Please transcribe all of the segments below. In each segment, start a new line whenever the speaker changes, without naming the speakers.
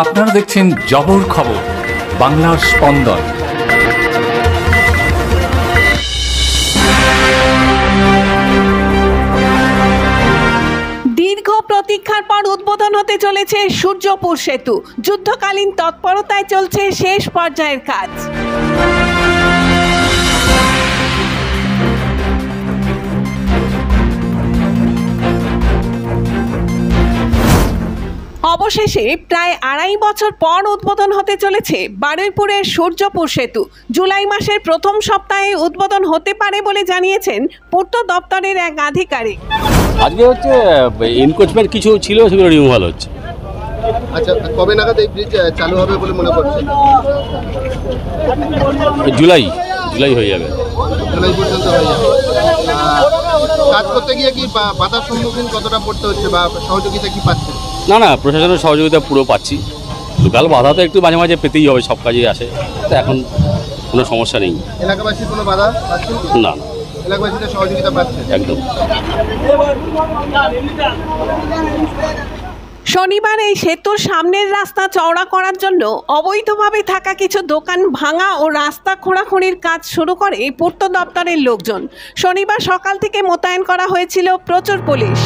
আপনারা দেখছেন জবর খবর, বাংলার স্পন্দন।
দীর্ঘ প্রতীক্ষার পর উদ্বোধন হতে চলেছে সূর্যপুর সেতু। যুদ্ধকালীন তৎপরতায় চলছে শেষ পর্যায়ের কাজ। অবশেষে প্রায় ২.৫ বছর পর উদ্বোধন হতে চলেছে বারুইপুরের সূর্যপুর সেতু। জুলাই মাসের প্রথম সপ্তাহে উদ্বোধন হতে পারে বলে জানিয়েছেন পূর্ত দপ্তরের এক আধিকারিক।
আজকে হচ্ছে এনক্রোচমেন্ট কিছু ছিল, সেগুলো রিমুভাল হচ্ছে।
আচ্ছা, কবে নাগাদ এই ব্রিজ চালু হবে বলে মনে করছেন?
জুলাই হয়ে যাবে।
জুলাই পর্যন্ত হয়ে যাবে। কাজ করতে গিয়ে কি বাধার সম্মুখীন কতটা পড়তে হচ্ছে বা সহযোগিতা কি পাচ্ছেন?
না, প্রশাসনের সহযোগিতা পুরো পাচ্ছি। লোকাল বাধা তো একটু মাঝে মাঝে পেতেই হবে, সব কাজেই আসে, তো এখন কোনো সমস্যা নেই।
এলাকাবাসী কোনো বাধা পাচ্ছেন?
না,
এলাকাবাসীদের সহযোগিতা পাচ্ছেন
একদম।
শনিবার এই সেতুর সামনের রাস্তা চওড়া করার জন্য অবৈধভাবে থাকা কিছু দোকান ভাঙা ও রাস্তা খোঁড়াখুঁড়ির কাজ শুরু করে পূর্ত দপ্তরের লোকজন। শনিবার সকাল থেকে মোতায়েন করা হয়েছিল প্রচুর পুলিশ।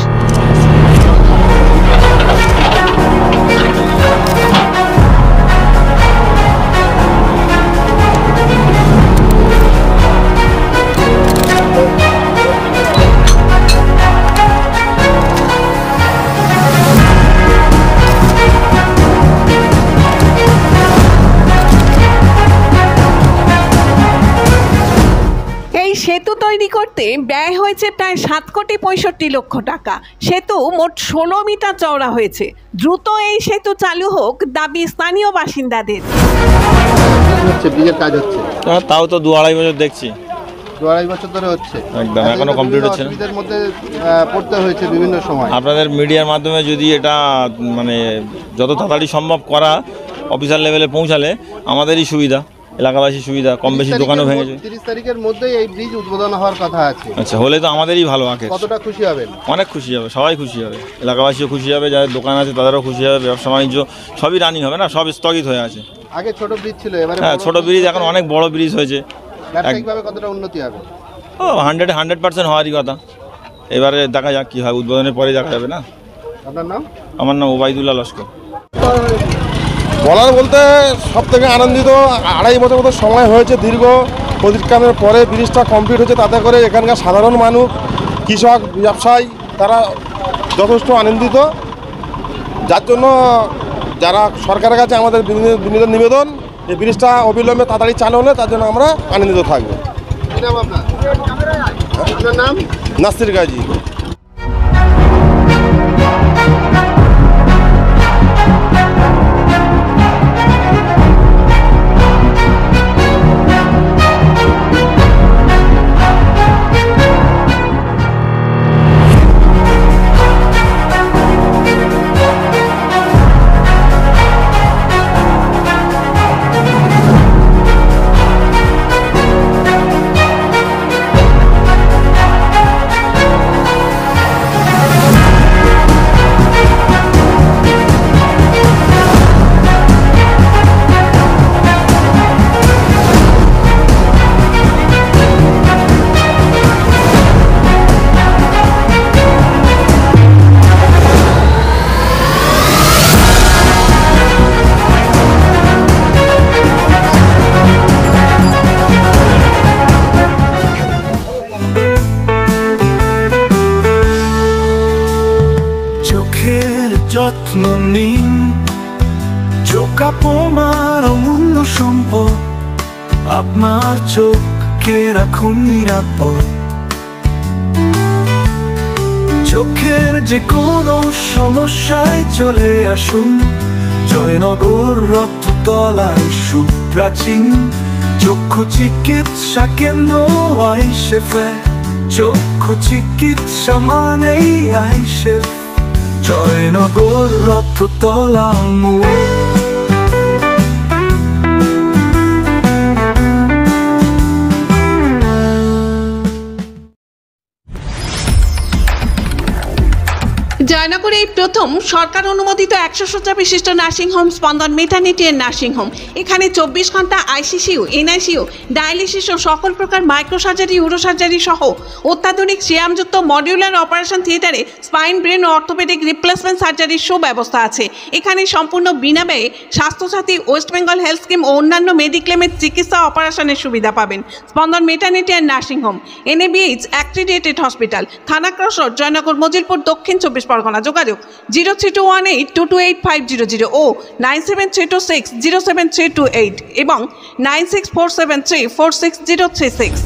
সেতু তৈরি করতে ব্যয় হয়েছে প্রায় 7,65,00,000 টাকা। সেতু মোট 16 মিটার চওড়া হয়েছে। দ্রুত এই সেতু চালু হোক দাবি স্থানীয় বাসিন্দাদের।
ব্রিজের কাজ হচ্ছে,
তাও তো 2-2.5 বছর দেখছি।
2-2.5 বছর ধরে হচ্ছে,
একদম এখনো কমপ্লিট হচ্ছে না।
ব্রিজের মধ্যে পড়তে হয়েছে বিভিন্ন সময়।
আপনাদের মিডিয়ার মাধ্যমে যদি এটা মানে যত তাড়াতাড়ি সম্ভব করা, অফিসার লেভেলে পৌঁছালে আমাদেরই সুবিধা, এলাকাবাসীর সুবিধা। কম বেশি দোকানও ভেঙেছে।
30 তারিখের মধ্যেই এই ব্রিজ উদ্বোধন হওয়ার কথা আছে।
আচ্ছা, হলে তো আমাদেরই ভালো। আগে
কতটা খুশি হবেন?
অনেক খুশি হবে, সবাই খুশি হবে। এলাকাবাসীও খুশি হবে, যাদের দোকান আছে তাদেরও খুশি হবে, ব্যবসা বাণিজ্য সবই রানিং হবে না, সব স্থগিত হয়ে আছে।
আগে ছোট ব্রিজ ছিল, এবারে
হ্যাঁ, ছোট ব্রিজ, এখন অনেক বড় ব্রিজ হয়েছে।
ব্যবসায়িকভাবে কতটা উন্নতি হবে?
100% হওয়ারই কথা। এবারে দেখা যাক কি হয়, উদ্বোধনের পরে দেখা যাবে না।
আপনার নাম?
আমার নাম ওবায়দুল্লাহ লস্কর।
বলার বলতে সব থেকে আনন্দিত, 2.5 বছর মতো সময় হয়েছে দীর্ঘ প্রতিক্ষণের পরে ব্রিজটা কমপ্লিট হচ্ছে। তাতে করে এখানকার সাধারণ মানুষ, কৃষক, ব্যবসায়ী তারা যথেষ্ট আনন্দিত। যার জন্য যারা সরকারের কাছে আমাদের বিনীত নিবেদন, এই ব্রিজটা অবিলম্বে তাড়াতাড়ি চালু হলে তার জন্য আমরা আনন্দিত থাকবো।
কি নাম আপনার? আপনার নাম?
নাসির গাজী।
যত্ন নিন, চোখ আপনার অমূল্য সম্পদ, আপনার চোখকে রাখুন নিরাপদ। চোখের যে কোনো সমস্যায় চলে আসুন জয়নগর রক্ততলায় সুপ্রাচীন চক্ষু চিকিৎসা কেন্দ্র আইসেফে। চক্ষু চিকিৎসা মানেই আইসেফ, জয়নগর রথতলা মোড়।
জয়নগরে এই প্রথম সরকার অনুমোদিত 100 শয্যা বিশিষ্ট নার্সিংহোম স্পন্দন মেটার্নিটি এন্ড নার্সিংহোম। এখানে 24 ঘন্টা আইসিসিউ, এনআইসিউ, ডায়ালিসিস ও সকল প্রকার মাইক্রোসার্জারি, ইউরোসার্জারি সহ অত্যাধুনিক সিয়ামযুক্ত মডিউলার অপারেশন থিয়েটারে স্পাইন, ব্রেন ও অর্থোপেডিক রিপ্লেসমেন্ট সার্জারির সুব্যবস্থা আছে। এখানে সম্পূর্ণ বিনা ব্যয়ে Swasthya Sathi, West Bengal health scheme ও অন্যান্য মেডিক্লেমের চিকিৎসা অপারেশনের সুবিধা পাবেন। Spandan maternity and nursing home, NABH accredited hospital, থানা ক্রস রোড, জয়নগর, মজিলপুর, দক্ষিণ 24 পরগনা। যোগাযোগ 0321822850 ও 9732607328 এবং 9647346036।